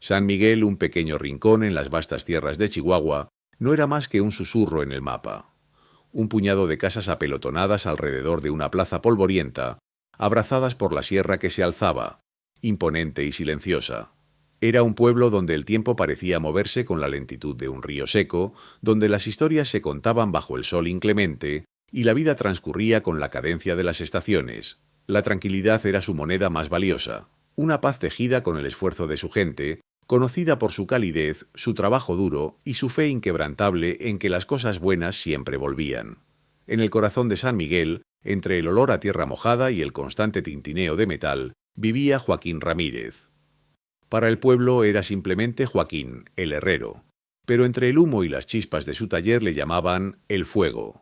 San Miguel, un pequeño rincón en las vastas tierras de Chihuahua, no era más que un susurro en el mapa. Un puñado de casas apelotonadas alrededor de una plaza polvorienta, abrazadas por la sierra que se alzaba, imponente y silenciosa. Era un pueblo donde el tiempo parecía moverse con la lentitud de un río seco, donde las historias se contaban bajo el sol inclemente y la vida transcurría con la cadencia de las estaciones. La tranquilidad era su moneda más valiosa, una paz tejida con el esfuerzo de su gente, conocida por su calidez, su trabajo duro y su fe inquebrantable en que las cosas buenas siempre volvían. En el corazón de San Miguel, entre el olor a tierra mojada y el constante tintineo de metal, vivía Joaquín Ramírez. Para el pueblo era simplemente Joaquín, el herrero, pero entre el humo y las chispas de su taller le llamaban el fuego.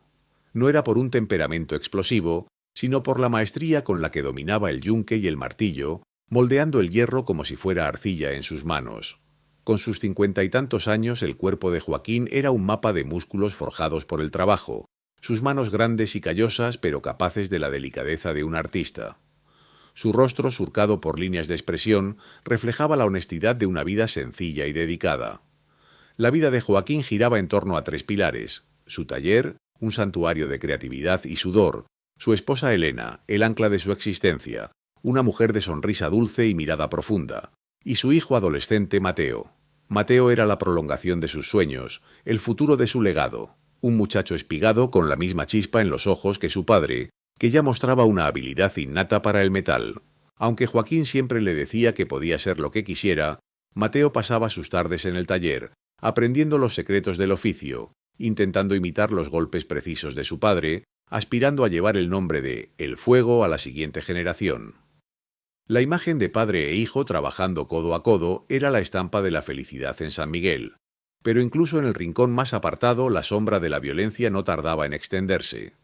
No era por un temperamento explosivo, sino por la maestría con la que dominaba el yunque y el martillo, moldeando el hierro como si fuera arcilla en sus manos. Con sus 50 y tantos años, el cuerpo de Joaquín era un mapa de músculos forjados por el trabajo, sus manos grandes y callosas pero capaces de la delicadeza de un artista. Su rostro, surcado por líneas de expresión, reflejaba la honestidad de una vida sencilla y dedicada. La vida de Joaquín giraba en torno a 3 pilares: su taller, un santuario de creatividad y sudor; su esposa Elena, el ancla de su existencia, una mujer de sonrisa dulce y mirada profunda; y su hijo adolescente Mateo. Mateo era la prolongación de sus sueños, el futuro de su legado, un muchacho espigado con la misma chispa en los ojos que su padre, que ya mostraba una habilidad innata para el metal. Aunque Joaquín siempre le decía que podía ser lo que quisiera, Mateo pasaba sus tardes en el taller, aprendiendo los secretos del oficio, intentando imitar los golpes precisos de su padre, aspirando a llevar el nombre de El Fuego a la siguiente generación. La imagen de padre e hijo trabajando codo a codo era la estampa de la felicidad en San Miguel, pero incluso en el rincón más apartado la sombra de la violencia no tardaba en extenderse.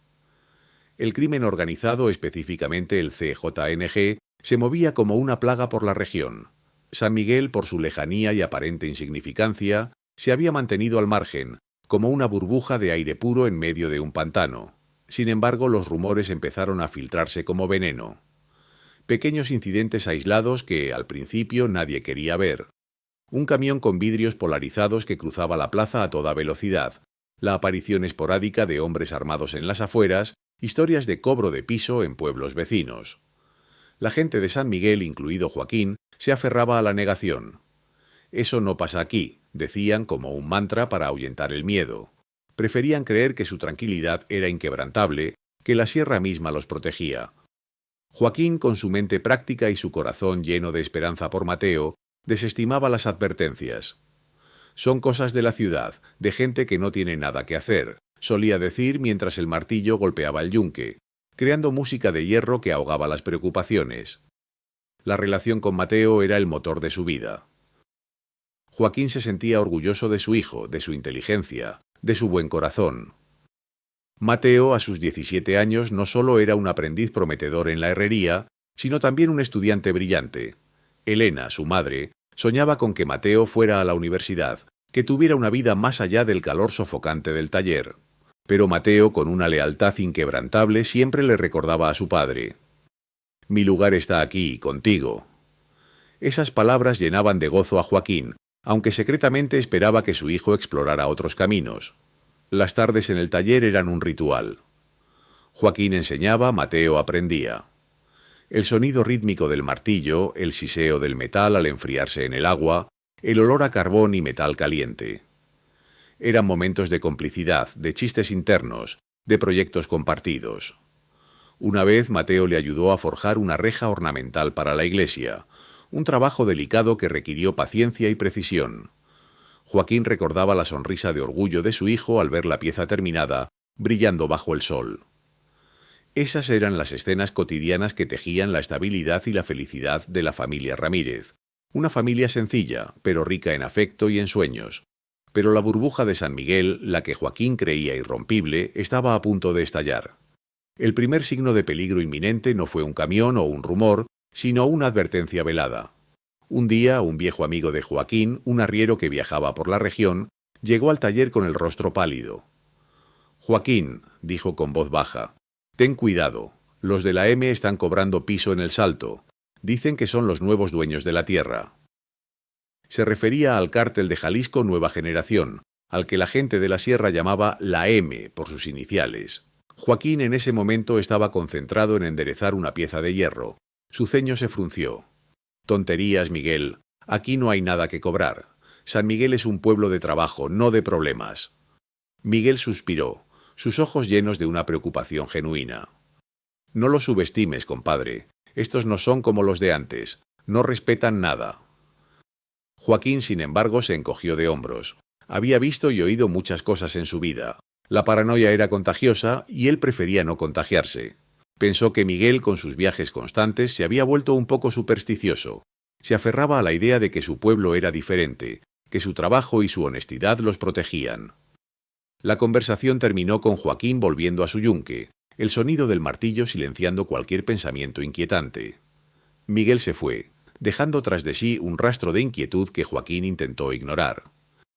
El crimen organizado, específicamente el CJNG, se movía como una plaga por la región. San Miguel, por su lejanía y aparente insignificancia, se había mantenido al margen, como una burbuja de aire puro en medio de un pantano. Sin embargo, los rumores empezaron a filtrarse como veneno. Pequeños incidentes aislados que, al principio, nadie quería ver. Un camión con vidrios polarizados que cruzaba la plaza a toda velocidad, la aparición esporádica de hombres armados en las afueras, historias de cobro de piso en pueblos vecinos. La gente de San Miguel, incluido Joaquín, se aferraba a la negación. Eso no pasa aquí, decían como un mantra para ahuyentar el miedo. Preferían creer que su tranquilidad era inquebrantable, que la sierra misma los protegía. Joaquín, con su mente práctica y su corazón lleno de esperanza por Mateo, desestimaba las advertencias. «Son cosas de la ciudad, de gente que no tiene nada que hacer», solía decir mientras el martillo golpeaba el yunque, creando música de hierro que ahogaba las preocupaciones. La relación con Mateo era el motor de su vida. Joaquín se sentía orgulloso de su hijo, de su inteligencia, de su buen corazón. Mateo, a sus 17 años, no solo era un aprendiz prometedor en la herrería, sino también un estudiante brillante. Elena, su madre, soñaba con que Mateo fuera a la universidad, que tuviera una vida más allá del calor sofocante del taller. Pero Mateo, con una lealtad inquebrantable, siempre le recordaba a su padre: «Mi lugar está aquí, contigo». Esas palabras llenaban de gozo a Joaquín, aunque secretamente esperaba que su hijo explorara otros caminos. Las tardes en el taller eran un ritual. Joaquín enseñaba, Mateo aprendía. El sonido rítmico del martillo, el siseo del metal al enfriarse en el agua, el olor a carbón y metal caliente. Eran momentos de complicidad, de chistes internos, de proyectos compartidos. Una vez Mateo le ayudó a forjar una reja ornamental para la iglesia, un trabajo delicado que requirió paciencia y precisión. Joaquín recordaba la sonrisa de orgullo de su hijo al ver la pieza terminada, brillando bajo el sol. Esas eran las escenas cotidianas que tejían la estabilidad y la felicidad de la familia Ramírez. Una familia sencilla, pero rica en afecto y en sueños. Pero la burbuja de San Miguel, la que Joaquín creía irrompible, estaba a punto de estallar. El primer signo de peligro inminente no fue un camión o un rumor, sino una advertencia velada. Un día, un viejo amigo de Joaquín, un arriero que viajaba por la región, llegó al taller con el rostro pálido. «Joaquín», dijo con voz baja, «ten cuidado. Los de la M están cobrando piso en el Salto. Dicen que son los nuevos dueños de la tierra». Se refería al cártel de Jalisco Nueva Generación, al que la gente de la sierra llamaba la M por sus iniciales. Joaquín en ese momento estaba concentrado en enderezar una pieza de hierro. Su ceño se frunció. Tonterías, Miguel. Aquí no hay nada que cobrar. San Miguel es un pueblo de trabajo, no de problemas. Miguel suspiró, sus ojos llenos de una preocupación genuina. No los subestimes, compadre. Estos no son como los de antes. No respetan nada. Joaquín, sin embargo, se encogió de hombros. Había visto y oído muchas cosas en su vida. La paranoia era contagiosa y él prefería no contagiarse. Pensó que Miguel, con sus viajes constantes, se había vuelto un poco supersticioso. Se aferraba a la idea de que su pueblo era diferente, que su trabajo y su honestidad los protegían. La conversación terminó con Joaquín volviendo a su yunque, el sonido del martillo silenciando cualquier pensamiento inquietante. Miguel se fue, dejando tras de sí un rastro de inquietud que Joaquín intentó ignorar.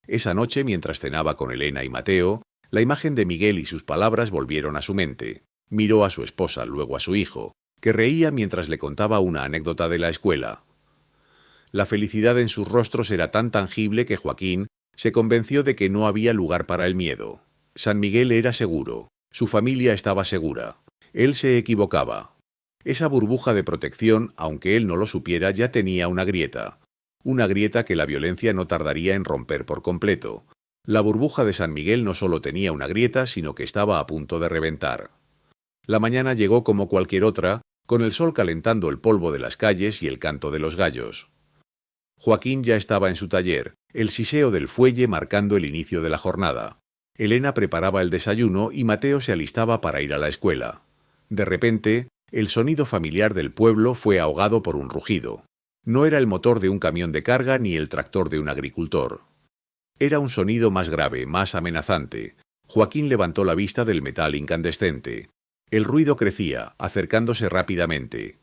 Esa noche, mientras cenaba con Elena y Mateo, la imagen de Miguel y sus palabras volvieron a su mente. Miró a su esposa, luego a su hijo, que reía mientras le contaba una anécdota de la escuela. La felicidad en sus rostros era tan tangible que Joaquín se convenció de que no había lugar para el miedo. San Miguel era seguro, su familia estaba segura. Él se equivocaba. Esa burbuja de protección, aunque él no lo supiera, ya tenía una grieta que la violencia no tardaría en romper por completo. La burbuja de San Miguel no solo tenía una grieta, sino que estaba a punto de reventar. La mañana llegó como cualquier otra, con el sol calentando el polvo de las calles y el canto de los gallos. Joaquín ya estaba en su taller, el siseo del fuelle marcando el inicio de la jornada. Elena preparaba el desayuno y Mateo se alistaba para ir a la escuela. De repente, el sonido familiar del pueblo fue ahogado por un rugido. No era el motor de un camión de carga ni el tractor de un agricultor. Era un sonido más grave, más amenazante. Joaquín levantó la vista del metal incandescente. El ruido crecía, acercándose rápidamente.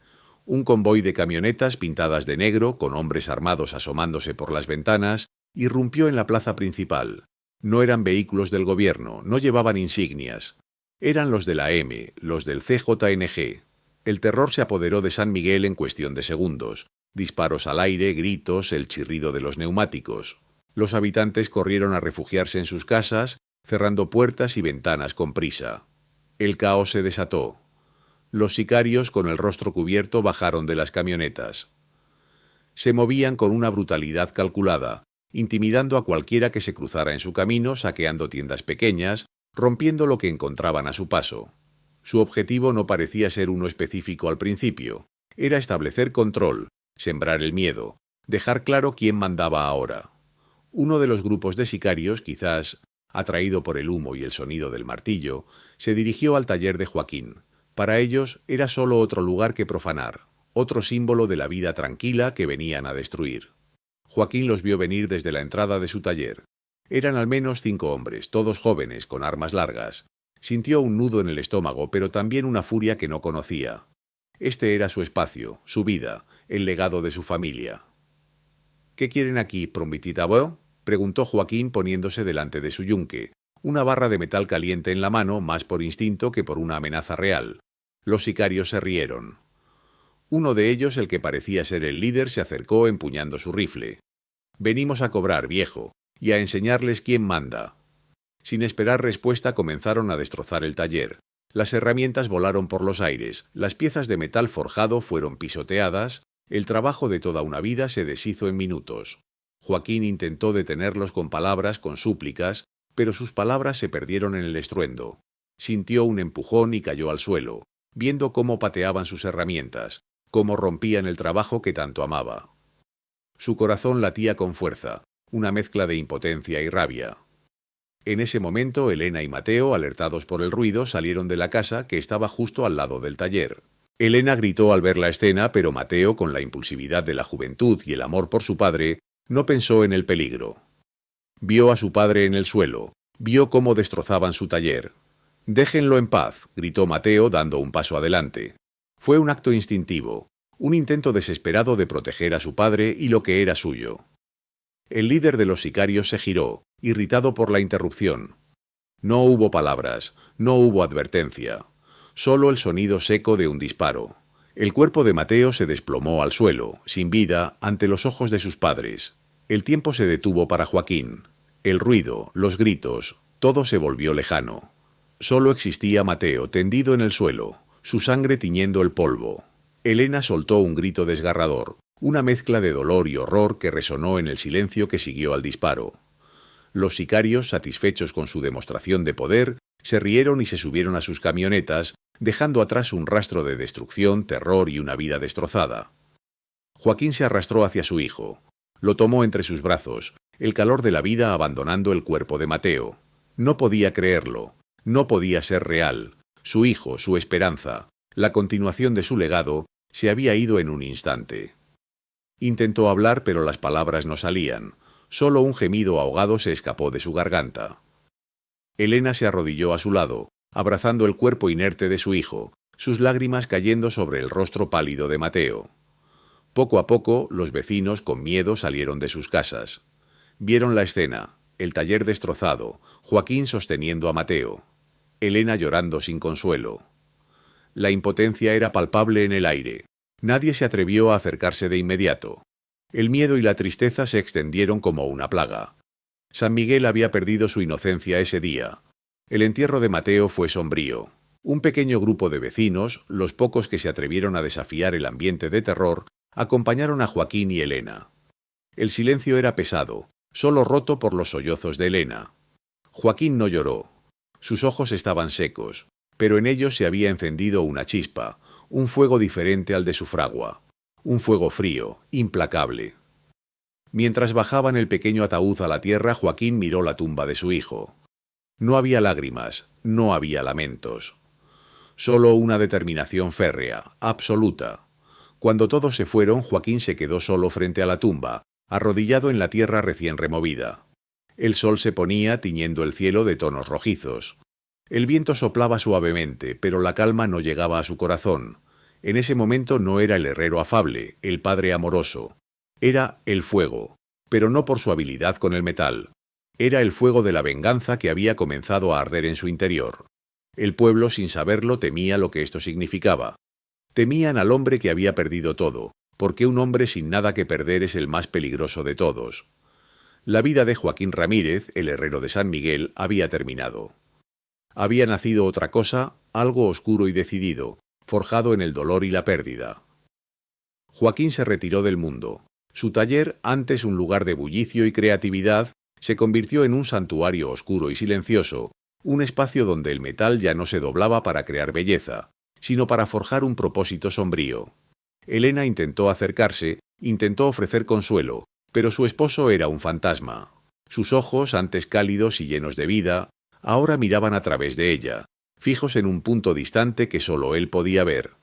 Un convoy de camionetas pintadas de negro, con hombres armados asomándose por las ventanas, irrumpió en la plaza principal. No eran vehículos del gobierno, no llevaban insignias. Eran los de la M, los del CJNG. El terror se apoderó de San Miguel en cuestión de segundos. Disparos al aire, gritos, el chirrido de los neumáticos. Los habitantes corrieron a refugiarse en sus casas, cerrando puertas y ventanas con prisa. El caos se desató. Los sicarios, con el rostro cubierto, bajaron de las camionetas. Se movían con una brutalidad calculada, intimidando a cualquiera que se cruzara en su camino, saqueando tiendas pequeñas, rompiendo lo que encontraban a su paso. Su objetivo no parecía ser uno específico al principio. Era establecer control, sembrar el miedo, dejar claro quién mandaba ahora. Uno de los grupos de sicarios, quizás atraído por el humo y el sonido del martillo, se dirigió al taller de Joaquín. Para ellos era solo otro lugar que profanar, otro símbolo de la vida tranquila que venían a destruir. Joaquín los vio venir desde la entrada de su taller. Eran al menos 5 hombres, todos jóvenes, con armas largas. Sintió un nudo en el estómago, pero también una furia que no conocía. Este era su espacio, su vida, el legado de su familia. «¿Qué quieren aquí, prombititabo?», preguntó Joaquín poniéndose delante de su yunque, una barra de metal caliente en la mano más por instinto que por una amenaza real. Los sicarios se rieron. Uno de ellos, el que parecía ser el líder, se acercó empuñando su rifle. «Venimos a cobrar, viejo, y a enseñarles quién manda». Sin esperar respuesta comenzaron a destrozar el taller. Las herramientas volaron por los aires, las piezas de metal forjado fueron pisoteadas, el trabajo de toda una vida se deshizo en minutos. Joaquín intentó detenerlos con palabras, con súplicas, pero sus palabras se perdieron en el estruendo. Sintió un empujón y cayó al suelo, viendo cómo pateaban sus herramientas, cómo rompían el trabajo que tanto amaba. Su corazón latía con fuerza, una mezcla de impotencia y rabia. En ese momento, Elena y Mateo, alertados por el ruido, salieron de la casa que estaba justo al lado del taller. Elena gritó al ver la escena, pero Mateo, con la impulsividad de la juventud y el amor por su padre, no pensó en el peligro. Vio a su padre en el suelo, vio cómo destrozaban su taller. «Déjenlo en paz», gritó Mateo dando un paso adelante. Fue un acto instintivo, un intento desesperado de proteger a su padre y lo que era suyo. El líder de los sicarios se giró, irritado por la interrupción. No hubo palabras, no hubo advertencia, solo el sonido seco de un disparo. El cuerpo de Mateo se desplomó al suelo, sin vida, ante los ojos de sus padres. El tiempo se detuvo para Joaquín. El ruido, los gritos, todo se volvió lejano. Solo existía Mateo tendido en el suelo, su sangre tiñendo el polvo. Elena soltó un grito desgarrador, una mezcla de dolor y horror que resonó en el silencio que siguió al disparo. Los sicarios, satisfechos con su demostración de poder, se rieron y se subieron a sus camionetas, dejando atrás un rastro de destrucción, terror y una vida destrozada. Joaquín se arrastró hacia su hijo. Lo tomó entre sus brazos, el calor de la vida abandonando el cuerpo de Mateo. No podía creerlo, no podía ser real. Su hijo, su esperanza, la continuación de su legado, se había ido en un instante. Intentó hablar, pero las palabras no salían. Solo un gemido ahogado se escapó de su garganta. Elena se arrodilló a su lado, abrazando el cuerpo inerte de su hijo, sus lágrimas cayendo sobre el rostro pálido de Mateo. Poco a poco, los vecinos, con miedo, salieron de sus casas. Vieron la escena, el taller destrozado, Joaquín sosteniendo a Mateo, Elena llorando sin consuelo. La impotencia era palpable en el aire. Nadie se atrevió a acercarse de inmediato. El miedo y la tristeza se extendieron como una plaga. San Miguel había perdido su inocencia ese día. El entierro de Mateo fue sombrío. Un pequeño grupo de vecinos, los pocos que se atrevieron a desafiar el ambiente de terror, acompañaron a Joaquín y Elena. El silencio era pesado, solo roto por los sollozos de Elena. Joaquín no lloró. Sus ojos estaban secos, pero en ellos se había encendido una chispa, un fuego diferente al de su fragua, un fuego frío, implacable. Mientras bajaban el pequeño ataúd a la tierra, Joaquín miró la tumba de su hijo. No había lágrimas, no había lamentos. Solo una determinación férrea, absoluta. Cuando todos se fueron, Joaquín se quedó solo frente a la tumba, arrodillado en la tierra recién removida. El sol se ponía tiñendo el cielo de tonos rojizos. El viento soplaba suavemente, pero la calma no llegaba a su corazón. En ese momento no era el herrero afable, el padre amoroso. Era el fuego, pero no por su habilidad con el metal. Era el fuego de la venganza que había comenzado a arder en su interior. El pueblo, sin saberlo, temía lo que esto significaba. Temían al hombre que había perdido todo, porque un hombre sin nada que perder es el más peligroso de todos. La vida de Joaquín Ramírez, el herrero de San Miguel, había terminado. Había nacido otra cosa, algo oscuro y decidido, forjado en el dolor y la pérdida. Joaquín se retiró del mundo. Su taller, antes un lugar de bullicio y creatividad, se convirtió en un santuario oscuro y silencioso, un espacio donde el metal ya no se doblaba para crear belleza, sino para forjar un propósito sombrío. Elena intentó acercarse, intentó ofrecer consuelo, pero su esposo era un fantasma. Sus ojos, antes cálidos y llenos de vida, ahora miraban a través de ella, fijos en un punto distante que solo él podía ver.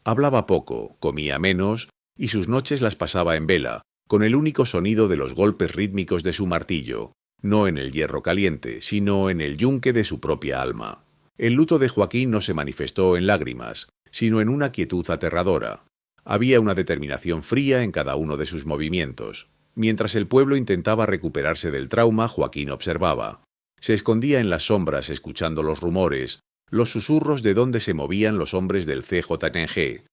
Hablaba poco, comía menos, y sus noches las pasaba en vela, con el único sonido de los golpes rítmicos de su martillo, no en el hierro caliente, sino en el yunque de su propia alma. El luto de Joaquín no se manifestó en lágrimas, sino en una quietud aterradora. Había una determinación fría en cada uno de sus movimientos. Mientras el pueblo intentaba recuperarse del trauma, Joaquín observaba. Se escondía en las sombras escuchando los rumores, los susurros de dónde se movían los hombres del CJNG.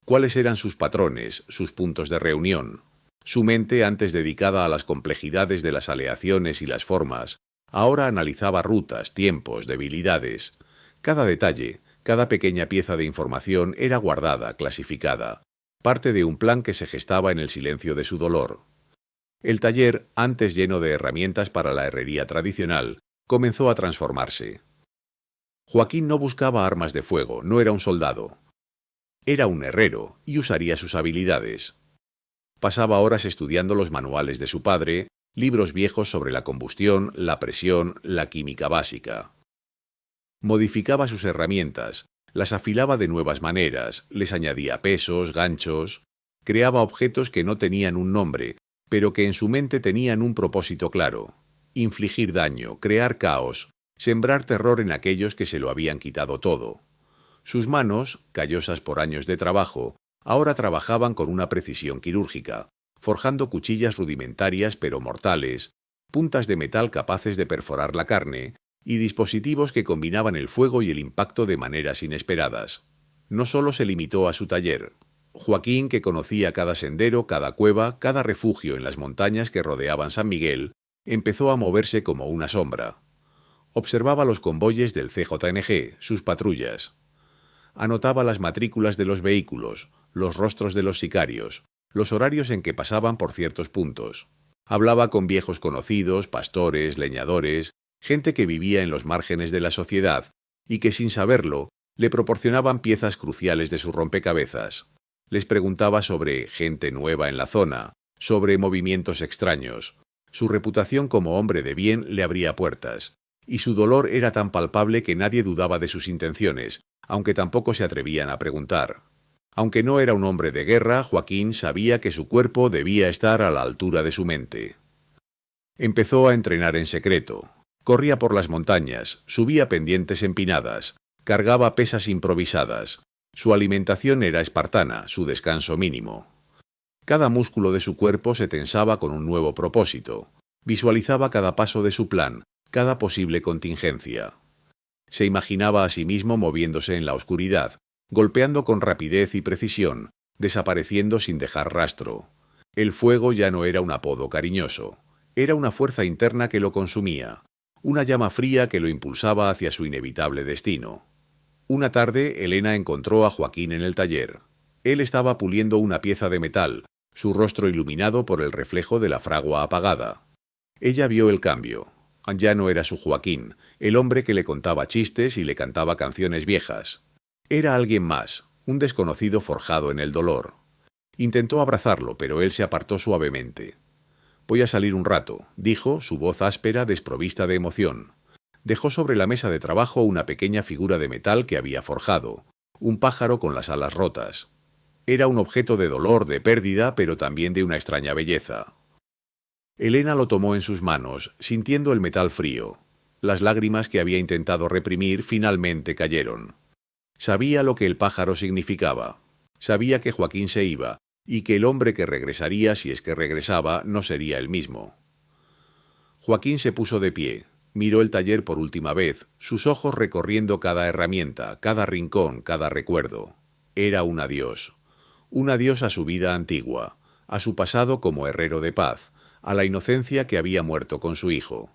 ¿Cuáles eran sus patrones, sus puntos de reunión? Su mente, antes dedicada a las complejidades de las aleaciones y las formas, ahora analizaba rutas, tiempos, debilidades. Cada detalle, cada pequeña pieza de información era guardada, clasificada, parte de un plan que se gestaba en el silencio de su dolor. El taller, antes lleno de herramientas para la herrería tradicional, comenzó a transformarse. Joaquín no buscaba armas de fuego, no era un soldado. Era un herrero y usaría sus habilidades. Pasaba horas estudiando los manuales de su padre, libros viejos sobre la combustión, la presión, la química básica. Modificaba sus herramientas, las afilaba de nuevas maneras, les añadía pesos, ganchos, creaba objetos que no tenían un nombre, pero que en su mente tenían un propósito claro: infligir daño, crear caos, sembrar terror en aquellos que se lo habían quitado todo. Sus manos, callosas por años de trabajo, ahora trabajaban con una precisión quirúrgica, forjando cuchillas rudimentarias pero mortales, puntas de metal capaces de perforar la carne, y dispositivos que combinaban el fuego y el impacto de maneras inesperadas. No solo se limitó a su taller. Joaquín, que conocía cada sendero, cada cueva, cada refugio en las montañas que rodeaban San Miguel, empezó a moverse como una sombra. Observaba los convoyes del CJNG, sus patrullas. Anotaba las matrículas de los vehículos, los rostros de los sicarios, los horarios en que pasaban por ciertos puntos. Hablaba con viejos conocidos, pastores, leñadores, gente que vivía en los márgenes de la sociedad y que, sin saberlo, le proporcionaban piezas cruciales de su rompecabezas. Les preguntaba sobre gente nueva en la zona, sobre movimientos extraños. Su reputación como hombre de bien le abría puertas, y su dolor era tan palpable que nadie dudaba de sus intenciones, aunque tampoco se atrevían a preguntar. Aunque no era un hombre de guerra, Joaquín sabía que su cuerpo debía estar a la altura de su mente. Empezó a entrenar en secreto. Corría por las montañas, subía pendientes empinadas, cargaba pesas improvisadas. Su alimentación era espartana, su descanso mínimo. Cada músculo de su cuerpo se tensaba con un nuevo propósito. Visualizaba cada paso de su plan, cada posible contingencia. Se imaginaba a sí mismo moviéndose en la oscuridad, golpeando con rapidez y precisión, desapareciendo sin dejar rastro. El fuego ya no era un apodo cariñoso, era una fuerza interna que lo consumía, una llama fría que lo impulsaba hacia su inevitable destino. Una tarde, Elena encontró a Joaquín en el taller. Él estaba puliendo una pieza de metal, su rostro iluminado por el reflejo de la fragua apagada. Ella vio el cambio. Ya no era su Joaquín, el hombre que le contaba chistes y le cantaba canciones viejas. Era alguien más, un desconocido forjado en el dolor. Intentó abrazarlo, pero él se apartó suavemente. «Voy a salir un rato», dijo, su voz áspera, desprovista de emoción. Dejó sobre la mesa de trabajo una pequeña figura de metal que había forjado, un pájaro con las alas rotas. Era un objeto de dolor, de pérdida, pero también de una extraña belleza. Elena lo tomó en sus manos, sintiendo el metal frío. Las lágrimas que había intentado reprimir finalmente cayeron. Sabía lo que el pájaro significaba. Sabía que Joaquín se iba, y que el hombre que regresaría, si es que regresaba, no sería el mismo. Joaquín se puso de pie, miró el taller por última vez, sus ojos recorriendo cada herramienta, cada rincón, cada recuerdo. Era un adiós a su vida antigua, a su pasado como herrero de paz, a la inocencia que había muerto con su hijo.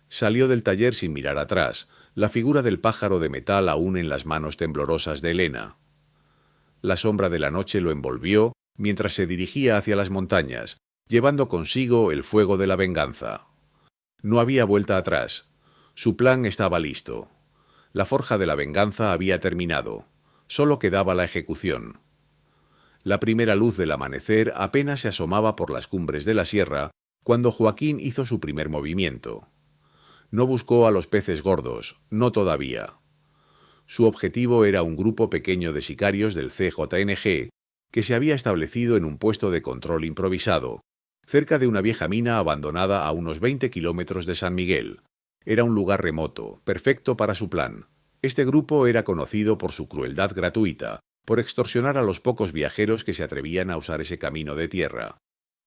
Salió del taller sin mirar atrás, la figura del pájaro de metal aún en las manos temblorosas de Elena. La sombra de la noche lo envolvió mientras se dirigía hacia las montañas, llevando consigo el fuego de la venganza. No había vuelta atrás. Su plan estaba listo. La forja de la venganza había terminado. Solo quedaba la ejecución. La primera luz del amanecer apenas se asomaba por las cumbres de la sierra cuando Joaquín hizo su primer movimiento. No buscó a los peces gordos, no todavía. Su objetivo era un grupo pequeño de sicarios del CJNG que se había establecido en un puesto de control improvisado, cerca de una vieja mina abandonada a unos 20 kilómetros de San Miguel. Era un lugar remoto, perfecto para su plan. Este grupo era conocido por su crueldad gratuita, por extorsionar a los pocos viajeros que se atrevían a usar ese camino de tierra.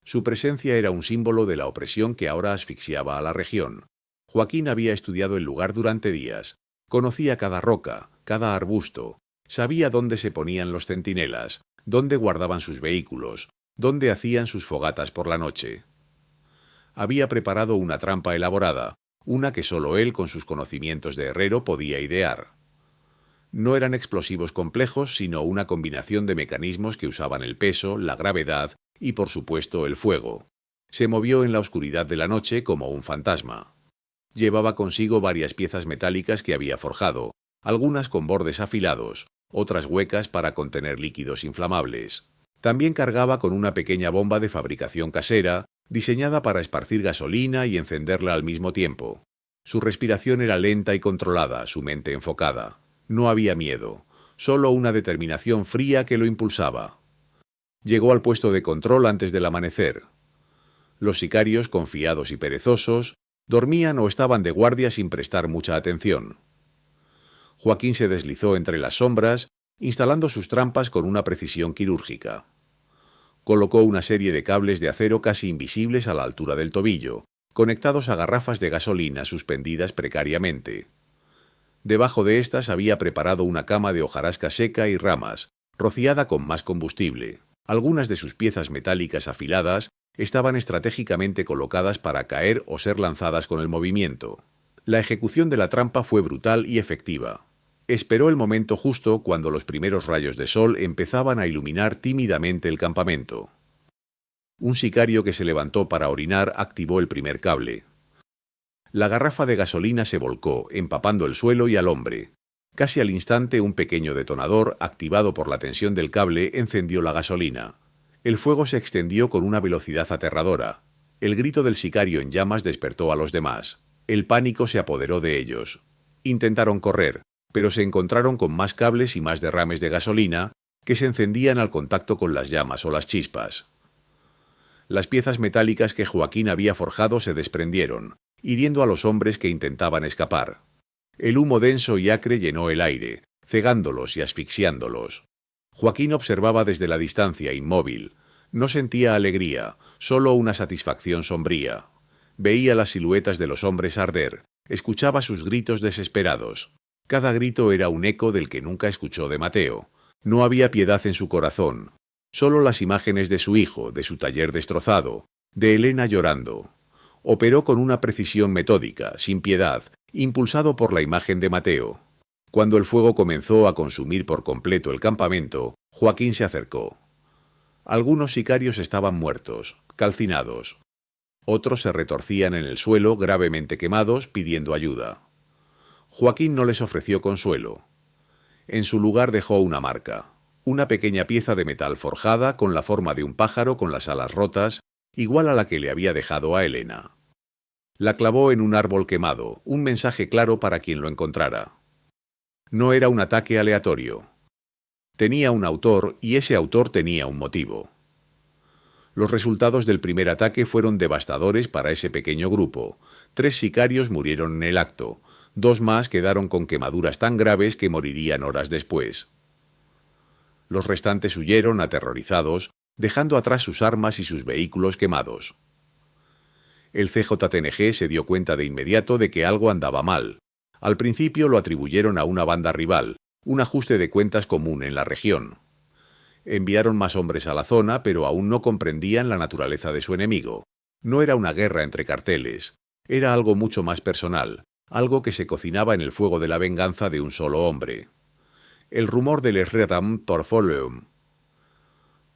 Su presencia era un símbolo de la opresión que ahora asfixiaba a la región. Joaquín había estudiado el lugar durante días. Conocía cada roca, cada arbusto. Sabía dónde se ponían los centinelas, dónde guardaban sus vehículos, dónde hacían sus fogatas por la noche. Había preparado una trampa elaborada, una que solo él, con sus conocimientos de herrero, podía idear. No eran explosivos complejos, sino una combinación de mecanismos que usaban el peso, la gravedad y, por supuesto, el fuego. Se movió en la oscuridad de la noche como un fantasma. Llevaba consigo varias piezas metálicas que había forjado, algunas con bordes afilados, otras huecas para contener líquidos inflamables. También cargaba con una pequeña bomba de fabricación casera, diseñada para esparcir gasolina y encenderla al mismo tiempo. Su respiración era lenta y controlada, su mente enfocada. No había miedo, solo una determinación fría que lo impulsaba. Llegó al puesto de control antes del amanecer. Los sicarios, confiados y perezosos, dormían o estaban de guardia sin prestar mucha atención. Joaquín se deslizó entre las sombras, instalando sus trampas con una precisión quirúrgica. Colocó una serie de cables de acero casi invisibles a la altura del tobillo, conectados a garrafas de gasolina suspendidas precariamente. Debajo de estas había preparado una cama de hojarasca seca y ramas, rociada con más combustible. Algunas de sus piezas metálicas afiladas estaban estratégicamente colocadas para caer o ser lanzadas con el movimiento. La ejecución de la trampa fue brutal y efectiva. Esperó el momento justo cuando los primeros rayos de sol empezaban a iluminar tímidamente el campamento. Un sicario que se levantó para orinar activó el primer cable. La garrafa de gasolina se volcó, empapando el suelo y al hombre. Casi al instante, un pequeño detonador, activado por la tensión del cable, encendió la gasolina. El fuego se extendió con una velocidad aterradora. El grito del sicario en llamas despertó a los demás. El pánico se apoderó de ellos. Intentaron correr, pero se encontraron con más cables y más derrames de gasolina que se encendían al contacto con las llamas o las chispas. Las piezas metálicas que Joaquín había forjado se desprendieron, hiriendo a los hombres que intentaban escapar. El humo denso y acre llenó el aire, cegándolos y asfixiándolos. Joaquín observaba desde la distancia, inmóvil. No sentía alegría, solo una satisfacción sombría. Veía las siluetas de los hombres arder, escuchaba sus gritos desesperados. Cada grito era un eco del que nunca escuchó de Mateo. No había piedad en su corazón, solo las imágenes de su hijo, de su taller destrozado, de Elena llorando. Operó con una precisión metódica, sin piedad, impulsado por la imagen de Mateo. Cuando el fuego comenzó a consumir por completo el campamento, Joaquín se acercó. Algunos sicarios estaban muertos, calcinados. Otros se retorcían en el suelo, gravemente quemados, pidiendo ayuda. Joaquín no les ofreció consuelo. En su lugar dejó una marca, una pequeña pieza de metal forjada con la forma de un pájaro con las alas rotas, igual a la que le había dejado a Elena. La clavó en un árbol quemado, un mensaje claro para quien lo encontrara. No era un ataque aleatorio. Tenía un autor y ese autor tenía un motivo. Los resultados del primer ataque fueron devastadores para ese pequeño grupo. 3 sicarios murieron en el acto. 2 más quedaron con quemaduras tan graves que morirían horas después. Los restantes huyeron aterrorizados, dejando atrás sus armas y sus vehículos quemados. El CJTNG se dio cuenta de inmediato de que algo andaba mal. Al principio lo atribuyeron a una banda rival, un ajuste de cuentas común en la región. Enviaron más hombres a la zona, pero aún no comprendían la naturaleza de su enemigo. No era una guerra entre carteles, era algo mucho más personal, algo que se cocinaba en el fuego de la venganza de un solo hombre. El rumor del Herreram Torfoleum,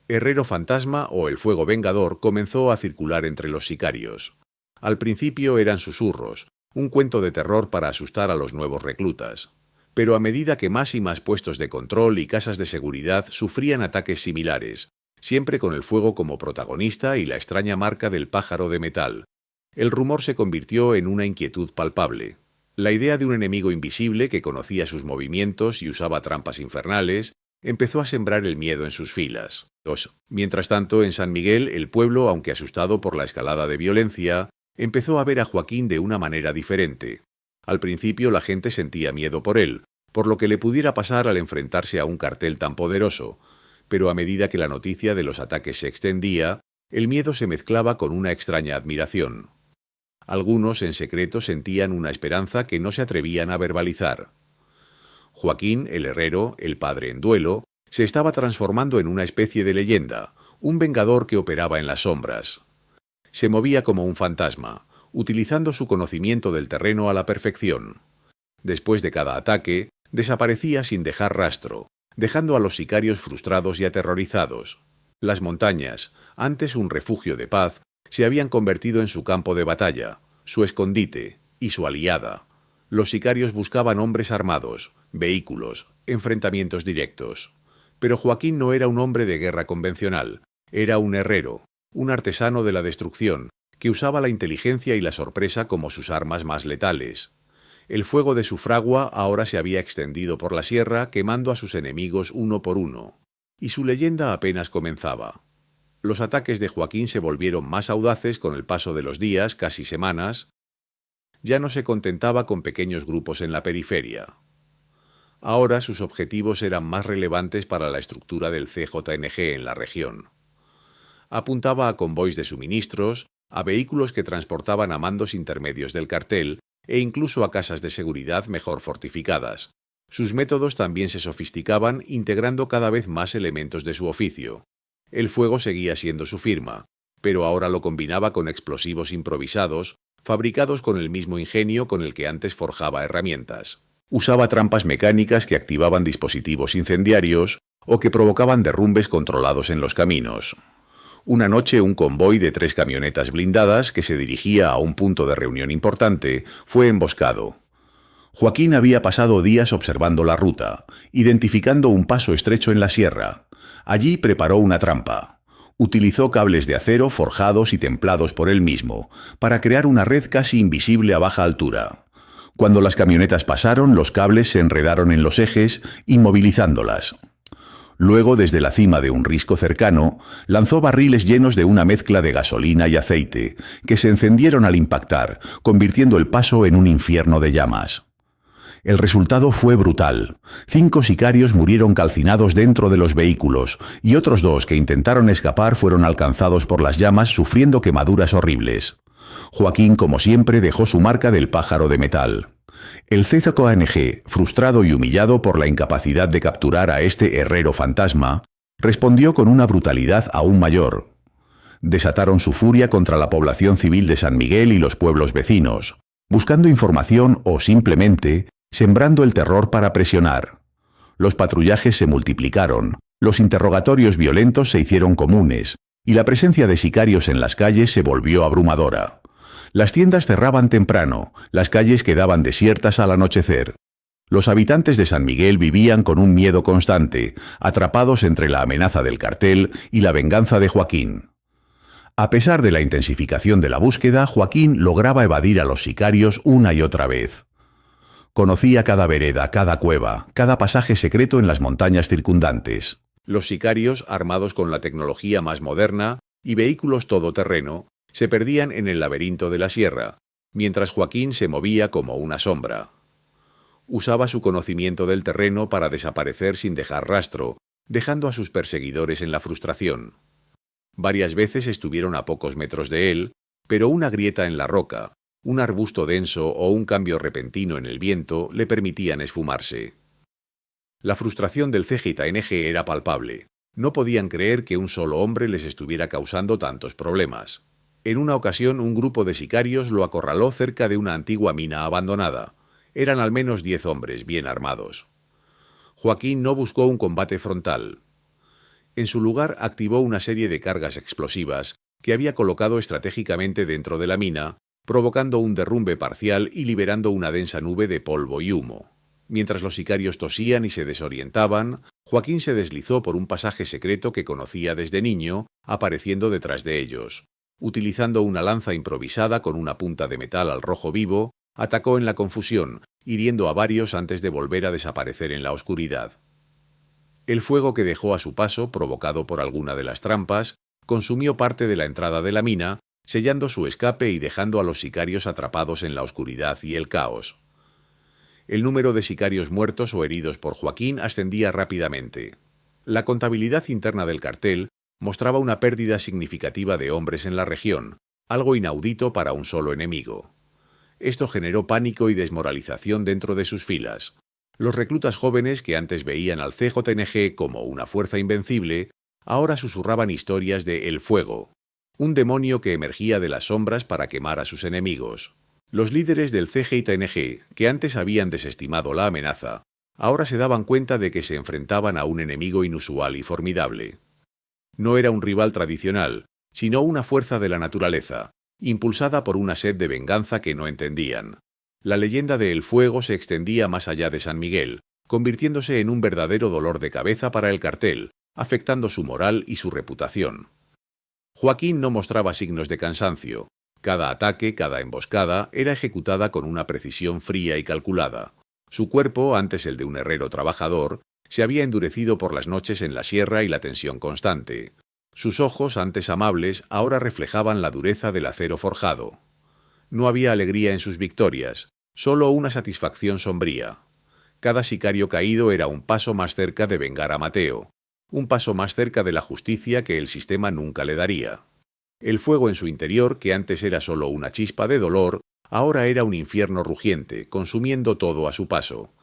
Herrero Fantasma o el Fuego Vengador, comenzó a circular entre los sicarios. Al principio eran susurros, un cuento de terror para asustar a los nuevos reclutas. Pero a medida que más y más puestos de control y casas de seguridad sufrían ataques similares, siempre con el fuego como protagonista y la extraña marca del pájaro de metal, el rumor se convirtió en una inquietud palpable. La idea de un enemigo invisible que conocía sus movimientos y usaba trampas infernales empezó a sembrar el miedo en sus filas. Mientras tanto, en San Miguel, el pueblo, aunque asustado por la escalada de violencia, empezó a ver a Joaquín de una manera diferente. Al principio la gente sentía miedo por él, por lo que le pudiera pasar al enfrentarse a un cartel tan poderoso, pero a medida que la noticia de los ataques se extendía, el miedo se mezclaba con una extraña admiración. Algunos en secreto sentían una esperanza que no se atrevían a verbalizar. Joaquín, el herrero, el padre en duelo, se estaba transformando en una especie de leyenda, un vengador que operaba en las sombras. Se movía como un fantasma, utilizando su conocimiento del terreno a la perfección. Después de cada ataque, desaparecía sin dejar rastro, dejando a los sicarios frustrados y aterrorizados. Las montañas, antes un refugio de paz, se habían convertido en su campo de batalla, su escondite y su aliada. Los sicarios buscaban hombres armados, vehículos, enfrentamientos directos. Pero Joaquín no era un hombre de guerra convencional, era un herrero, un artesano de la destrucción, que usaba la inteligencia y la sorpresa como sus armas más letales. El fuego de su fragua ahora se había extendido por la sierra, quemando a sus enemigos uno por uno. Y su leyenda apenas comenzaba. Los ataques de Joaquín se volvieron más audaces con el paso de los días, casi semanas. Ya no se contentaba con pequeños grupos en la periferia. Ahora sus objetivos eran más relevantes para la estructura del CJNG en la región. Apuntaba a convoys de suministros, a vehículos que transportaban a mandos intermedios del cartel e incluso a casas de seguridad mejor fortificadas. Sus métodos también se sofisticaban, integrando cada vez más elementos de su oficio. El fuego seguía siendo su firma, pero ahora lo combinaba con explosivos improvisados, fabricados con el mismo ingenio con el que antes forjaba herramientas. Usaba trampas mecánicas que activaban dispositivos incendiarios o que provocaban derrumbes controlados en los caminos. Una noche, un convoy de 3 camionetas blindadas que se dirigía a un punto de reunión importante fue emboscado. Joaquín había pasado días observando la ruta, identificando un paso estrecho en la sierra. Allí preparó una trampa. Utilizó cables de acero forjados y templados por él mismo, para crear una red casi invisible a baja altura. Cuando las camionetas pasaron, los cables se enredaron en los ejes, inmovilizándolas. Luego, desde la cima de un risco cercano, lanzó barriles llenos de una mezcla de gasolina y aceite, que se encendieron al impactar, convirtiendo el paso en un infierno de llamas. El resultado fue brutal. 5 sicarios murieron calcinados dentro de los vehículos y otros 2 que intentaron escapar fueron alcanzados por las llamas sufriendo quemaduras horribles. Joaquín, como siempre, dejó su marca del pájaro de metal. El CZKNG, frustrado y humillado por la incapacidad de capturar a este herrero fantasma, respondió con una brutalidad aún mayor. Desataron su furia contra la población civil de San Miguel y los pueblos vecinos, buscando información o simplemente sembrando el terror para presionar. Los patrullajes se multiplicaron, los interrogatorios violentos se hicieron comunes, y la presencia de sicarios en las calles se volvió abrumadora. Las tiendas cerraban temprano, las calles quedaban desiertas al anochecer. Los habitantes de San Miguel vivían con un miedo constante, atrapados entre la amenaza del cartel y la venganza de Joaquín. A pesar de la intensificación de la búsqueda, Joaquín lograba evadir a los sicarios una y otra vez. Conocía cada vereda, cada cueva, cada pasaje secreto en las montañas circundantes. Los sicarios, armados con la tecnología más moderna y vehículos todoterreno, se perdían en el laberinto de la sierra, mientras Joaquín se movía como una sombra. Usaba su conocimiento del terreno para desaparecer sin dejar rastro, dejando a sus perseguidores en la frustración. Varias veces estuvieron a pocos metros de él, pero una grieta en la roca, un arbusto denso o un cambio repentino en el viento le permitían esfumarse. La frustración del CZNG era palpable. No podían creer que un solo hombre les estuviera causando tantos problemas. En una ocasión, un grupo de sicarios lo acorraló cerca de una antigua mina abandonada. Eran al menos 10 hombres bien armados. Joaquín no buscó un combate frontal. En su lugar, activó una serie de cargas explosivas que había colocado estratégicamente dentro de la mina, provocando un derrumbe parcial y liberando una densa nube de polvo y humo. Mientras los sicarios tosían y se desorientaban, Joaquín se deslizó por un pasaje secreto que conocía desde niño, apareciendo detrás de ellos. Utilizando una lanza improvisada con una punta de metal al rojo vivo, atacó en la confusión, hiriendo a varios antes de volver a desaparecer en la oscuridad. El fuego que dejó a su paso, provocado por alguna de las trampas, consumió parte de la entrada de la mina, sellando su escape y dejando a los sicarios atrapados en la oscuridad y el caos. El número de sicarios muertos o heridos por Joaquín ascendía rápidamente. La contabilidad interna del cartel mostraba una pérdida significativa de hombres en la región, algo inaudito para un solo enemigo. Esto generó pánico y desmoralización dentro de sus filas. Los reclutas jóvenes que antes veían al CZNG como una fuerza invencible, ahora susurraban historias de El Fuego, un demonio que emergía de las sombras para quemar a sus enemigos. Los líderes del CZNG, que antes habían desestimado la amenaza, ahora se daban cuenta de que se enfrentaban a un enemigo inusual y formidable. No era un rival tradicional, sino una fuerza de la naturaleza, impulsada por una sed de venganza que no entendían. La leyenda de El Fuego se extendía más allá de San Miguel, convirtiéndose en un verdadero dolor de cabeza para el cartel, afectando su moral y su reputación. Joaquín no mostraba signos de cansancio. Cada ataque, cada emboscada, era ejecutada con una precisión fría y calculada. Su cuerpo, antes el de un herrero trabajador, se había endurecido por las noches en la sierra y la tensión constante. Sus ojos, antes amables, ahora reflejaban la dureza del acero forjado. No había alegría en sus victorias, solo una satisfacción sombría. Cada sicario caído era un paso más cerca de vengar a Mateo, un paso más cerca de la justicia que el sistema nunca le daría. El fuego en su interior, que antes era solo una chispa de dolor, ahora era un infierno rugiente, consumiendo todo a su paso.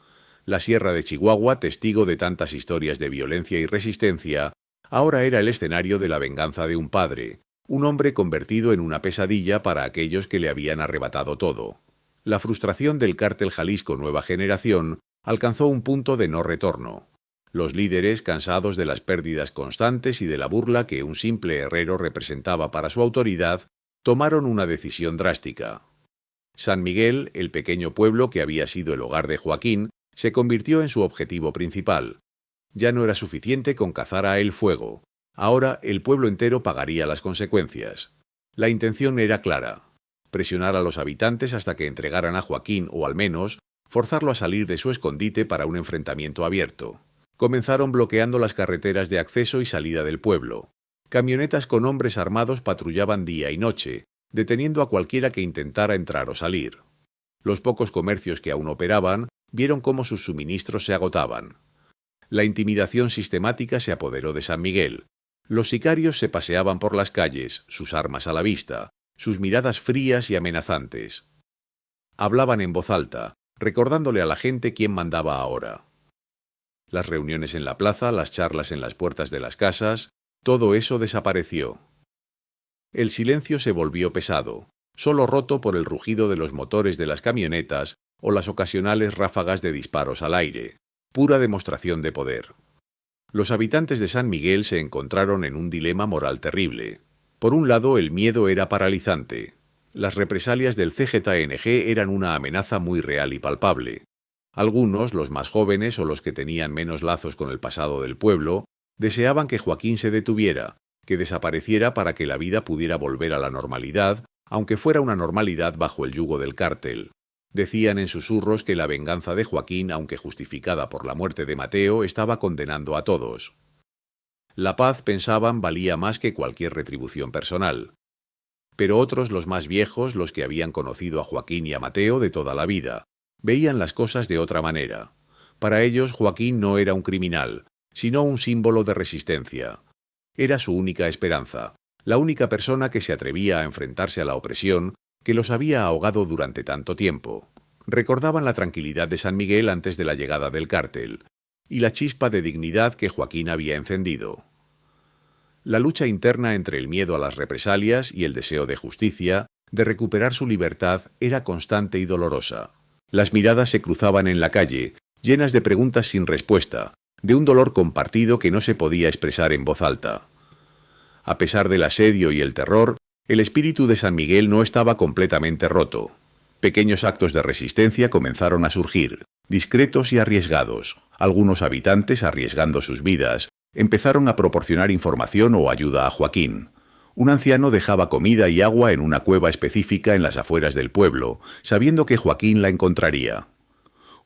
La Sierra de Chihuahua, testigo de tantas historias de violencia y resistencia, ahora era el escenario de la venganza de un padre, un hombre convertido en una pesadilla para aquellos que le habían arrebatado todo. La frustración del cártel Jalisco Nueva Generación alcanzó un punto de no retorno. Los líderes, cansados de las pérdidas constantes y de la burla que un simple herrero representaba para su autoridad, tomaron una decisión drástica. San Miguel, el pequeño pueblo que había sido el hogar de Joaquín, se convirtió en su objetivo principal. Ya no era suficiente con cazar a el fuego. Ahora el pueblo entero pagaría las consecuencias. La intención era clara: presionar a los habitantes hasta que entregaran a Joaquín o al menos forzarlo a salir de su escondite para un enfrentamiento abierto. Comenzaron bloqueando las carreteras de acceso y salida del pueblo. Camionetas con hombres armados patrullaban día y noche, deteniendo a cualquiera que intentara entrar o salir. Los pocos comercios que aún operaban vieron cómo sus suministros se agotaban. La intimidación sistemática se apoderó de San Miguel. Los sicarios se paseaban por las calles, sus armas a la vista, sus miradas frías y amenazantes. Hablaban en voz alta, recordándole a la gente quién mandaba ahora. Las reuniones en la plaza, las charlas en las puertas de las casas, todo eso desapareció. El silencio se volvió pesado, solo roto por el rugido de los motores de las camionetas o las ocasionales ráfagas de disparos al aire, pura demostración de poder. Los habitantes de San Miguel se encontraron en un dilema moral terrible. Por un lado, el miedo era paralizante. Las represalias del CJNG eran una amenaza muy real y palpable. Algunos, los más jóvenes o los que tenían menos lazos con el pasado del pueblo, deseaban que Joaquín se detuviera, que desapareciera para que la vida pudiera volver a la normalidad, aunque fuera una normalidad bajo el yugo del cártel. Decían en susurros que la venganza de Joaquín, aunque justificada por la muerte de Mateo, estaba condenando a todos. La paz, pensaban, valía más que cualquier retribución personal. Pero otros, los más viejos, los que habían conocido a Joaquín y a Mateo de toda la vida, veían las cosas de otra manera. Para ellos, Joaquín no era un criminal, sino un símbolo de resistencia. Era su única esperanza, la única persona que se atrevía a enfrentarse a la opresión que los había ahogado durante tanto tiempo. Recordaban la tranquilidad de San Miguel antes de la llegada del cártel, y la chispa de dignidad que Joaquín había encendido. La lucha interna entre el miedo a las represalias y el deseo de justicia, de recuperar su libertad, era constante y dolorosa. Las miradas se cruzaban en la calle, llenas de preguntas sin respuesta, de un dolor compartido que no se podía expresar en voz alta. A pesar del asedio y el terror, el espíritu de San Miguel no estaba completamente roto. Pequeños actos de resistencia comenzaron a surgir, discretos y arriesgados. Algunos habitantes, arriesgando sus vidas, empezaron a proporcionar información o ayuda a Joaquín. Un anciano dejaba comida y agua en una cueva específica en las afueras del pueblo, sabiendo que Joaquín la encontraría.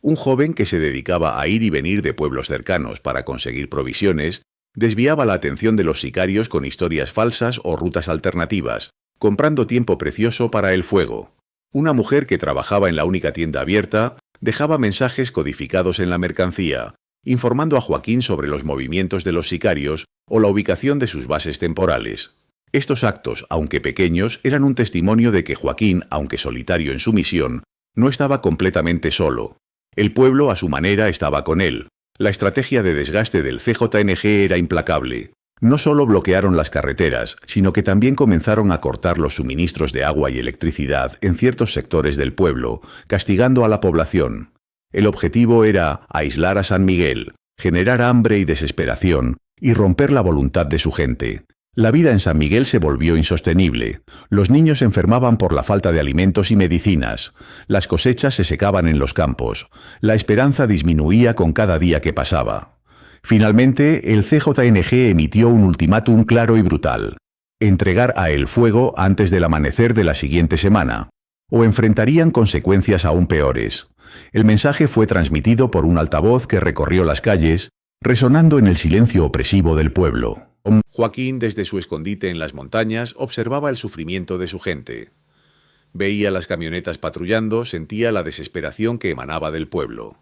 Un joven que se dedicaba a ir y venir de pueblos cercanos para conseguir provisiones, desviaba la atención de los sicarios con historias falsas o rutas alternativas, comprando tiempo precioso para el fuego. Una mujer que trabajaba en la única tienda abierta dejaba mensajes codificados en la mercancía, informando a Joaquín sobre los movimientos de los sicarios o la ubicación de sus bases temporales. Estos actos, aunque pequeños, eran un testimonio de que Joaquín, aunque solitario en su misión, no estaba completamente solo. El pueblo, a su manera, estaba con él. La estrategia de desgaste del CJNG era implacable. No solo bloquearon las carreteras, sino que también comenzaron a cortar los suministros de agua y electricidad en ciertos sectores del pueblo, castigando a la población. El objetivo era aislar a San Miguel, generar hambre y desesperación, y romper la voluntad de su gente. La vida en San Miguel se volvió insostenible. Los niños enfermaban por la falta de alimentos y medicinas. Las cosechas se secaban en los campos. La esperanza disminuía con cada día que pasaba. Finalmente, el CJNG emitió un ultimátum claro y brutal: entregar a El Fuego antes del amanecer de la siguiente semana, o enfrentarían consecuencias aún peores. El mensaje fue transmitido por un altavoz que recorrió las calles, resonando en el silencio opresivo del pueblo. Joaquín, desde su escondite en las montañas, observaba el sufrimiento de su gente. Veía las camionetas patrullando, sentía la desesperación que emanaba del pueblo.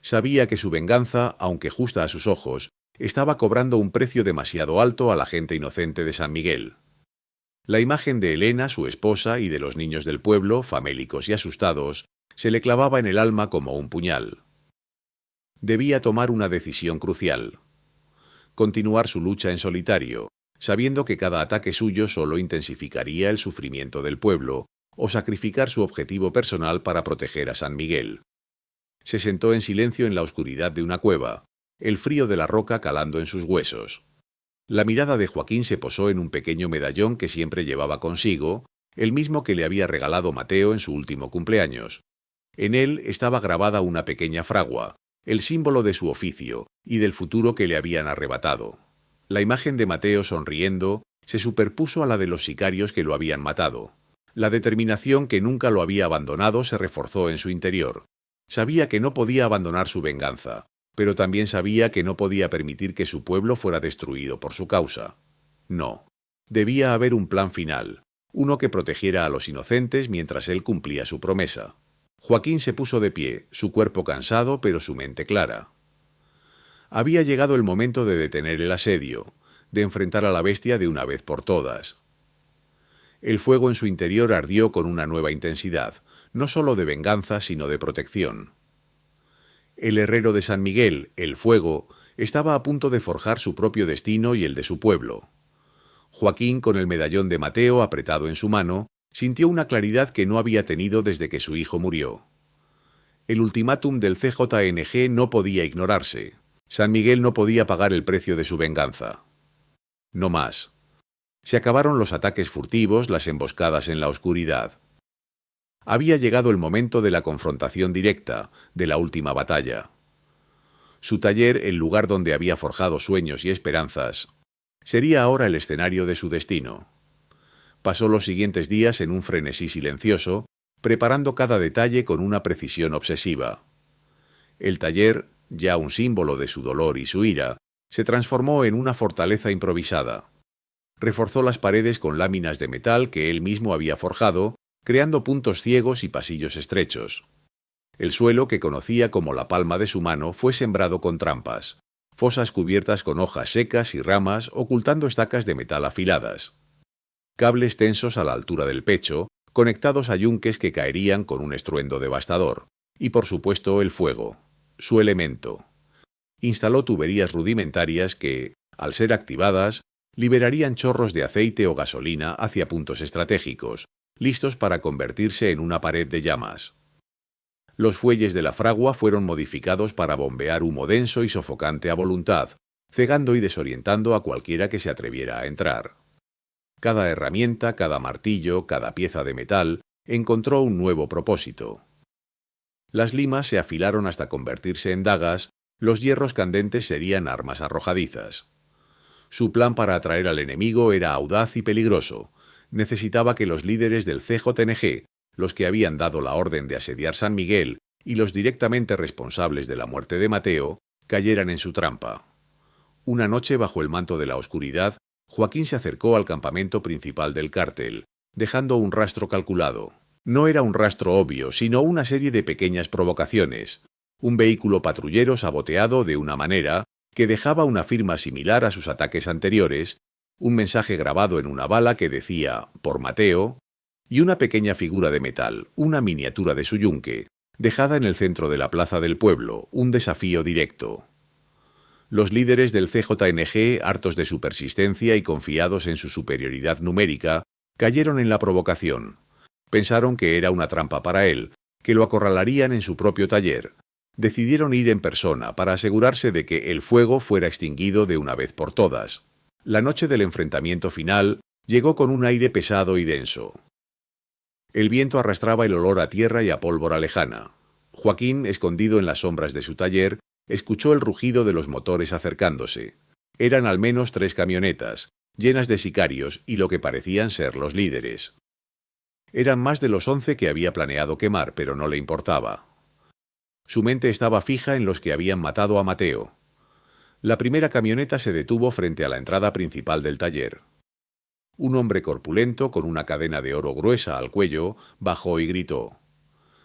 Sabía que su venganza, aunque justa a sus ojos, estaba cobrando un precio demasiado alto a la gente inocente de San Miguel. La imagen de Elena, su esposa, y de los niños del pueblo, famélicos y asustados, se le clavaba en el alma como un puñal. Debía tomar una decisión crucial. Continuar su lucha en solitario, sabiendo que cada ataque suyo solo intensificaría el sufrimiento del pueblo, o sacrificar su objetivo personal para proteger a San Miguel. Se sentó en silencio en la oscuridad de una cueva, el frío de la roca calando en sus huesos. La mirada de Joaquín se posó en un pequeño medallón que siempre llevaba consigo, el mismo que le había regalado Mateo en su último cumpleaños. En él estaba grabada una pequeña fragua, el símbolo de su oficio y del futuro que le habían arrebatado. La imagen de Mateo sonriendo se superpuso a la de los sicarios que lo habían matado. La determinación que nunca lo había abandonado se reforzó en su interior. Sabía que no podía abandonar su venganza, pero también sabía que no podía permitir que su pueblo fuera destruido por su causa. No. Debía haber un plan final, uno que protegiera a los inocentes mientras él cumplía su promesa. Joaquín se puso de pie, su cuerpo cansado pero su mente clara. Había llegado el momento de detener el asedio, de enfrentar a la bestia de una vez por todas. El fuego en su interior ardió con una nueva intensidad, no solo de venganza, sino de protección. El herrero de San Miguel, el fuego, estaba a punto de forjar su propio destino y el de su pueblo. Joaquín, con el medallón de Mateo apretado en su mano, sintió una claridad que no había tenido desde que su hijo murió. El ultimátum del CJNG no podía ignorarse. San Miguel no podía pagar el precio de su venganza. No más. Se acabaron los ataques furtivos, las emboscadas en la oscuridad. Había llegado el momento de la confrontación directa, de la última batalla. Su taller, el lugar donde había forjado sueños y esperanzas, sería ahora el escenario de su destino. Pasó los siguientes días en un frenesí silencioso, preparando cada detalle con una precisión obsesiva. El taller, ya un símbolo de su dolor y su ira, se transformó en una fortaleza improvisada. Reforzó las paredes con láminas de metal que él mismo había forjado, creando puntos ciegos y pasillos estrechos. El suelo, que conocía como la palma de su mano, fue sembrado con trampas, fosas cubiertas con hojas secas y ramas ocultando estacas de metal afiladas. Cables tensos a la altura del pecho, conectados a yunques que caerían con un estruendo devastador. Y por supuesto el fuego, su elemento. Instaló tuberías rudimentarias que, al ser activadas, liberarían chorros de aceite o gasolina hacia puntos estratégicos, listos para convertirse en una pared de llamas. Los fuelles de la fragua fueron modificados para bombear humo denso y sofocante a voluntad, cegando y desorientando a cualquiera que se atreviera a entrar. Cada herramienta, cada martillo, cada pieza de metal encontró un nuevo propósito. Las limas se afilaron hasta convertirse en dagas, los hierros candentes serían armas arrojadizas. Su plan para atraer al enemigo era audaz y peligroso. Necesitaba que los líderes del CJNG, los que habían dado la orden de asediar San Miguel y los directamente responsables de la muerte de Mateo, cayeran en su trampa. Una noche, bajo el manto de la oscuridad, Joaquín se acercó al campamento principal del cártel, dejando un rastro calculado. No era un rastro obvio, sino una serie de pequeñas provocaciones. Un vehículo patrullero saboteado de una manera que dejaba una firma similar a sus ataques anteriores, un mensaje grabado en una bala que decía «Por Mateo», y una pequeña figura de metal, una miniatura de su yunque, dejada en el centro de la plaza del pueblo, un desafío directo. Los líderes del CJNG, hartos de su persistencia y confiados en su superioridad numérica, cayeron en la provocación. Pensaron que era una trampa para él, que lo acorralarían en su propio taller. Decidieron ir en persona para asegurarse de que el fuego fuera extinguido de una vez por todas. La noche del enfrentamiento final llegó con un aire pesado y denso. El viento arrastraba el olor a tierra y a pólvora lejana. Joaquín, escondido en las sombras de su taller, escuchó el rugido de los motores acercándose. Eran al menos 3 camionetas, llenas de sicarios y lo que parecían ser los líderes. Eran más de los 11 que había planeado quemar, pero no le importaba. Su mente estaba fija en los que habían matado a Mateo. La primera camioneta se detuvo frente a la entrada principal del taller. Un hombre corpulento, con una cadena de oro gruesa al cuello, bajó y gritó: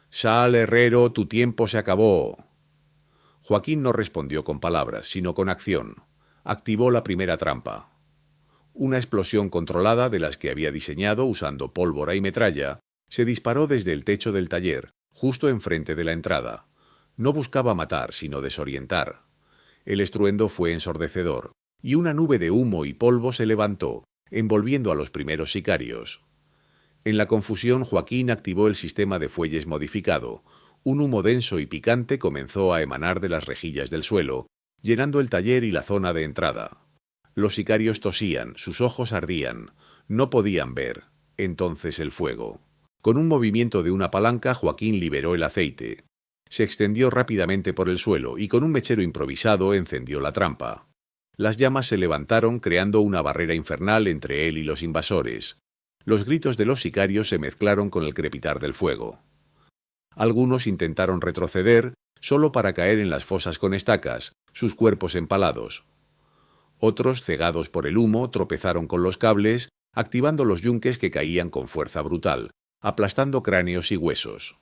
«¡Sal, herrero, tu tiempo se acabó!». Joaquín no respondió con palabras, sino con acción. Activó la primera trampa. Una explosión controlada, de las que había diseñado usando pólvora y metralla, se disparó desde el techo del taller, justo enfrente de la entrada. No buscaba matar, sino desorientar. El estruendo fue ensordecedor, y una nube de humo y polvo se levantó, envolviendo a los primeros sicarios. En la confusión, Joaquín activó el sistema de fuelles modificado. Un humo denso y picante comenzó a emanar de las rejillas del suelo, llenando el taller y la zona de entrada. Los sicarios tosían, sus ojos ardían. No podían ver. Entonces el fuego. Con un movimiento de una palanca, Joaquín liberó el aceite. Se extendió rápidamente por el suelo y con un mechero improvisado encendió la trampa. Las llamas se levantaron creando una barrera infernal entre él y los invasores. Los gritos de los sicarios se mezclaron con el crepitar del fuego. Algunos intentaron retroceder, solo para caer en las fosas con estacas, sus cuerpos empalados. Otros, cegados por el humo, tropezaron con los cables, activando los yunques que caían con fuerza brutal, aplastando cráneos y huesos.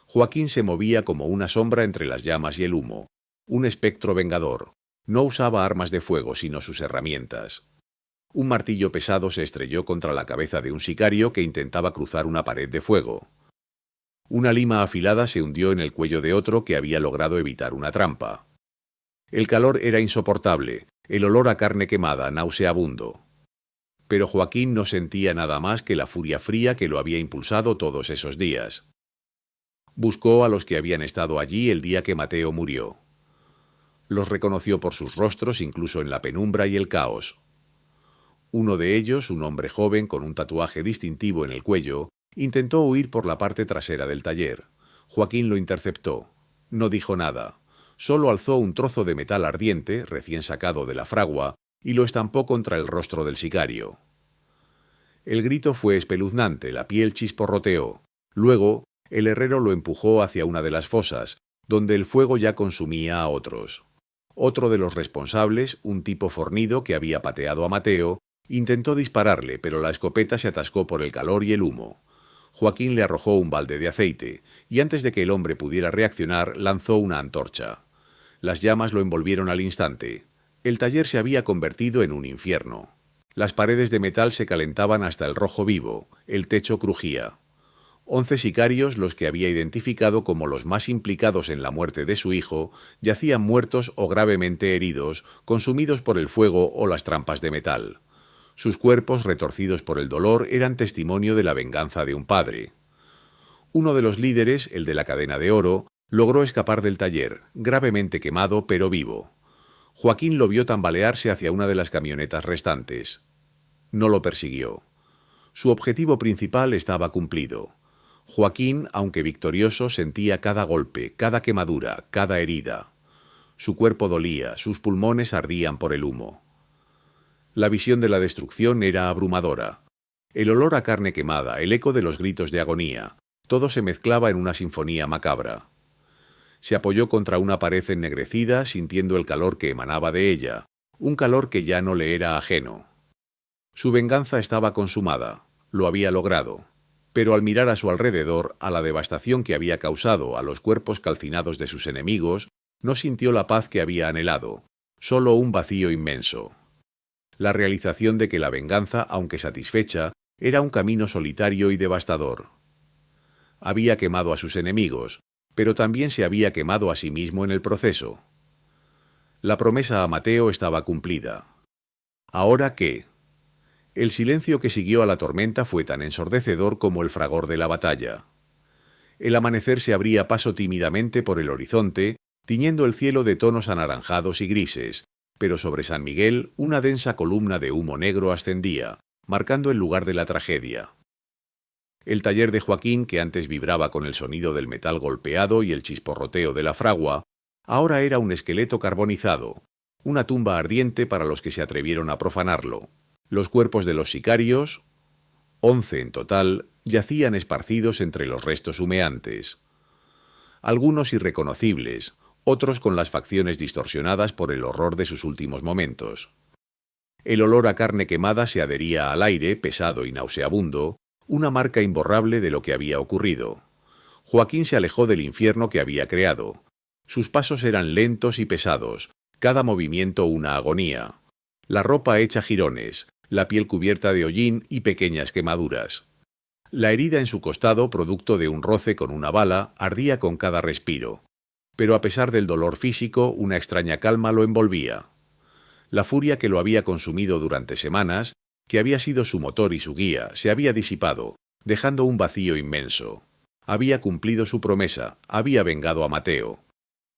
Joaquín se movía como una sombra entre las llamas y el humo, un espectro vengador. No usaba armas de fuego, sino sus herramientas. Un martillo pesado se estrelló contra la cabeza de un sicario que intentaba cruzar una pared de fuego. Una lima afilada se hundió en el cuello de otro que había logrado evitar una trampa. El calor era insoportable, el olor a carne quemada, nauseabundo. Pero Joaquín no sentía nada más que la furia fría que lo había impulsado todos esos días. Buscó a los que habían estado allí el día que Mateo murió. Los reconoció por sus rostros incluso en la penumbra y el caos. Uno de ellos, un hombre joven con un tatuaje distintivo en el cuello, intentó huir por la parte trasera del taller. Joaquín lo interceptó. No dijo nada. Solo alzó un trozo de metal ardiente, recién sacado de la fragua, y lo estampó contra el rostro del sicario. El grito fue espeluznante, la piel chisporroteó. Luego, el herrero lo empujó hacia una de las fosas, donde el fuego ya consumía a otros. Otro de los responsables, un tipo fornido que había pateado a Mateo, intentó dispararle, pero la escopeta se atascó por el calor y el humo. Joaquín le arrojó un balde de aceite, y antes de que el hombre pudiera reaccionar, lanzó una antorcha. Las llamas lo envolvieron al instante. El taller se había convertido en un infierno. Las paredes de metal se calentaban hasta el rojo vivo, el techo crujía. 11 sicarios, los que había identificado como los más implicados en la muerte de su hijo, yacían muertos o gravemente heridos, consumidos por el fuego o las trampas de metal. Sus cuerpos, retorcidos por el dolor, eran testimonio de la venganza de un padre. Uno de los líderes, el de la cadena de oro, logró escapar del taller, gravemente quemado pero vivo. Joaquín lo vio tambalearse hacia una de las camionetas restantes. No lo persiguió. Su objetivo principal estaba cumplido. Joaquín, aunque victorioso, sentía cada golpe, cada quemadura, cada herida. Su cuerpo dolía, sus pulmones ardían por el humo. La visión de la destrucción era abrumadora. El olor a carne quemada, el eco de los gritos de agonía, todo se mezclaba en una sinfonía macabra. Se apoyó contra una pared ennegrecida, sintiendo el calor que emanaba de ella, un calor que ya no le era ajeno. Su venganza estaba consumada, lo había logrado, pero al mirar a su alrededor, a la devastación que había causado a los cuerpos calcinados de sus enemigos, no sintió la paz que había anhelado, solo un vacío inmenso. La realización de que la venganza, aunque satisfecha, era un camino solitario y devastador. Había quemado a sus enemigos, pero también se había quemado a sí mismo en el proceso. La promesa a Mateo estaba cumplida. ¿Ahora qué? El silencio que siguió a la tormenta fue tan ensordecedor como el fragor de la batalla. El amanecer se abría paso tímidamente por el horizonte, tiñendo el cielo de tonos anaranjados y grises, pero sobre San Miguel una densa columna de humo negro ascendía, marcando el lugar de la tragedia. El taller de Joaquín, que antes vibraba con el sonido del metal golpeado y el chisporroteo de la fragua, ahora era un esqueleto carbonizado, una tumba ardiente para los que se atrevieron a profanarlo. Los cuerpos de los sicarios, 11 en total, yacían esparcidos entre los restos humeantes. Algunos irreconocibles, otros con las facciones distorsionadas por el horror de sus últimos momentos. El olor a carne quemada se adhería al aire, pesado y nauseabundo, una marca imborrable de lo que había ocurrido. Joaquín se alejó del infierno que había creado. Sus pasos eran lentos y pesados, cada movimiento una agonía. La ropa hecha jirones, la piel cubierta de hollín y pequeñas quemaduras. La herida en su costado, producto de un roce con una bala, ardía con cada respiro. Pero a pesar del dolor físico, una extraña calma lo envolvía. La furia que lo había consumido durante semanas, que había sido su motor y su guía, se había disipado, dejando un vacío inmenso. Había cumplido su promesa, había vengado a Mateo.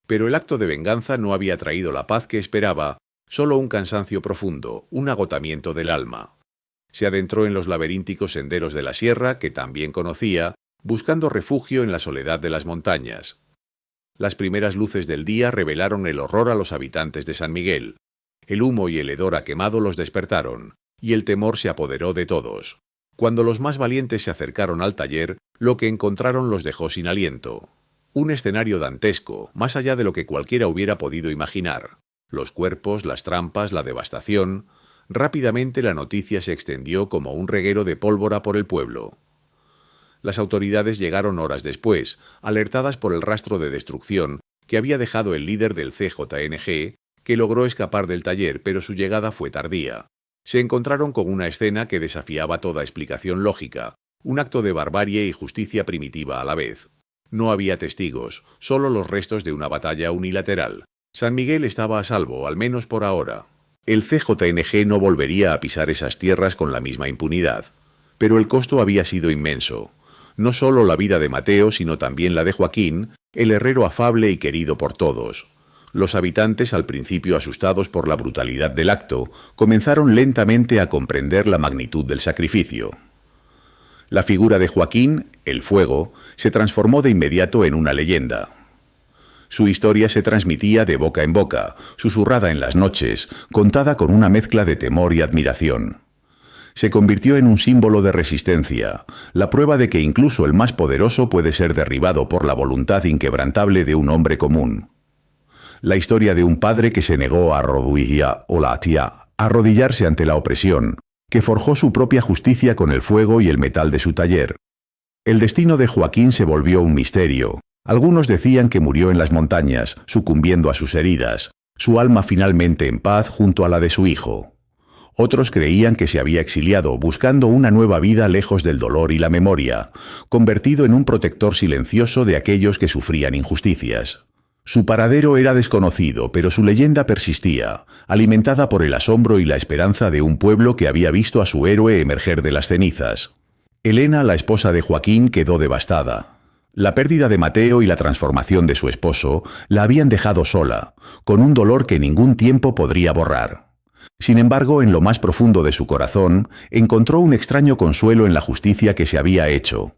Pero el acto de venganza no había traído la paz que esperaba, solo un cansancio profundo, un agotamiento del alma. Se adentró en los laberínticos senderos de la sierra, que también conocía, buscando refugio en la soledad de las montañas. Las primeras luces del día revelaron el horror a los habitantes de San Miguel. El humo y el hedor a quemado los despertaron, y el temor se apoderó de todos. Cuando los más valientes se acercaron al taller, lo que encontraron los dejó sin aliento. Un escenario dantesco, más allá de lo que cualquiera hubiera podido imaginar. Los cuerpos, las trampas, la devastación. Rápidamente la noticia se extendió como un reguero de pólvora por el pueblo. Las autoridades llegaron horas después, alertadas por el rastro de destrucción que había dejado el líder del CJNG, que logró escapar del taller, pero su llegada fue tardía. Se encontraron con una escena que desafiaba toda explicación lógica, un acto de barbarie y justicia primitiva a la vez. No había testigos, solo los restos de una batalla unilateral. San Miguel estaba a salvo, al menos por ahora. El CJNG no volvería a pisar esas tierras con la misma impunidad. Pero el costo había sido inmenso. No solo la vida de Mateo, sino también la de Joaquín, el herrero afable y querido por todos. Los habitantes, al principio asustados por la brutalidad del acto, comenzaron lentamente a comprender la magnitud del sacrificio. La figura de Joaquín, el fuego, se transformó de inmediato en una leyenda. Su historia se transmitía de boca en boca, susurrada en las noches, contada con una mezcla de temor y admiración. Se convirtió en un símbolo de resistencia, la prueba de que incluso el más poderoso puede ser derribado por la voluntad inquebrantable de un hombre común. La historia de un padre que se negó a arrodillarse ante la opresión, que forjó su propia justicia con el fuego y el metal de su taller. El destino de Joaquín se volvió un misterio. Algunos decían que murió en las montañas, sucumbiendo a sus heridas, su alma finalmente en paz junto a la de su hijo. Otros creían que se había exiliado, buscando una nueva vida lejos del dolor y la memoria, convertido en un protector silencioso de aquellos que sufrían injusticias. Su paradero era desconocido, pero su leyenda persistía, alimentada por el asombro y la esperanza de un pueblo que había visto a su héroe emerger de las cenizas. Elena, la esposa de Joaquín, quedó devastada. La pérdida de Mateo y la transformación de su esposo la habían dejado sola, con un dolor que ningún tiempo podría borrar. Sin embargo, en lo más profundo de su corazón, encontró un extraño consuelo en la justicia que se había hecho.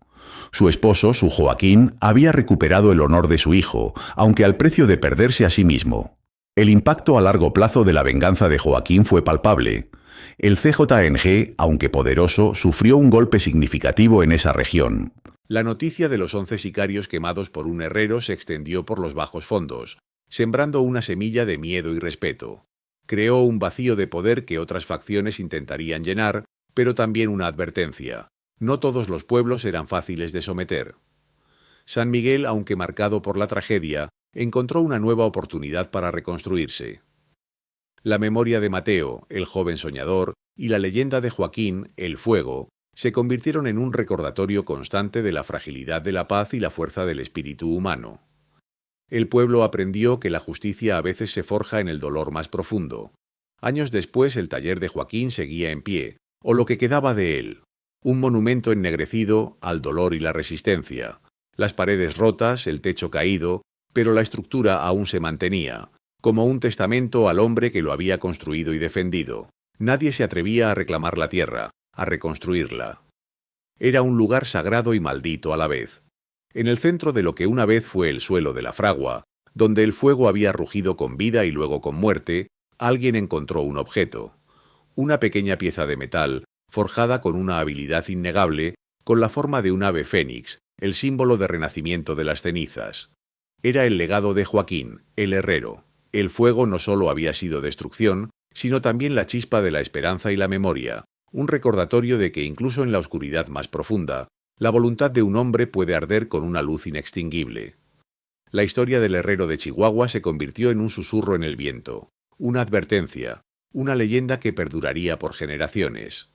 Su esposo, su Joaquín, había recuperado el honor de su hijo, aunque al precio de perderse a sí mismo. El impacto a largo plazo de la venganza de Joaquín fue palpable. El CJNG, aunque poderoso, sufrió un golpe significativo en esa región. La noticia de los 11 sicarios quemados por un herrero se extendió por los bajos fondos, sembrando una semilla de miedo y respeto. Creó un vacío de poder que otras facciones intentarían llenar, pero también una advertencia. No todos los pueblos eran fáciles de someter. San Miguel, aunque marcado por la tragedia, encontró una nueva oportunidad para reconstruirse. La memoria de Mateo, el joven soñador, y la leyenda de Joaquín, el fuego, se convirtieron en un recordatorio constante de la fragilidad de la paz y la fuerza del espíritu humano. El pueblo aprendió que la justicia a veces se forja en el dolor más profundo. Años después el taller de Joaquín seguía en pie, o lo que quedaba de él, un monumento ennegrecido al dolor y la resistencia. Las paredes rotas, el techo caído, pero la estructura aún se mantenía, como un testamento al hombre que lo había construido y defendido. Nadie se atrevía a reclamar la tierra, a reconstruirla. Era un lugar sagrado y maldito a la vez. En el centro de lo que una vez fue el suelo de la fragua, donde el fuego había rugido con vida y luego con muerte, alguien encontró un objeto. Una pequeña pieza de metal, forjada con una habilidad innegable, con la forma de un ave fénix, el símbolo de renacimiento de las cenizas. Era el legado de Joaquín, el herrero. El fuego no solo había sido destrucción, sino también la chispa de la esperanza y la memoria, un recordatorio de que incluso en la oscuridad más profunda, la voluntad de un hombre puede arder con una luz inextinguible. La historia del herrero de Chihuahua se convirtió en un susurro en el viento, una advertencia, una leyenda que perduraría por generaciones.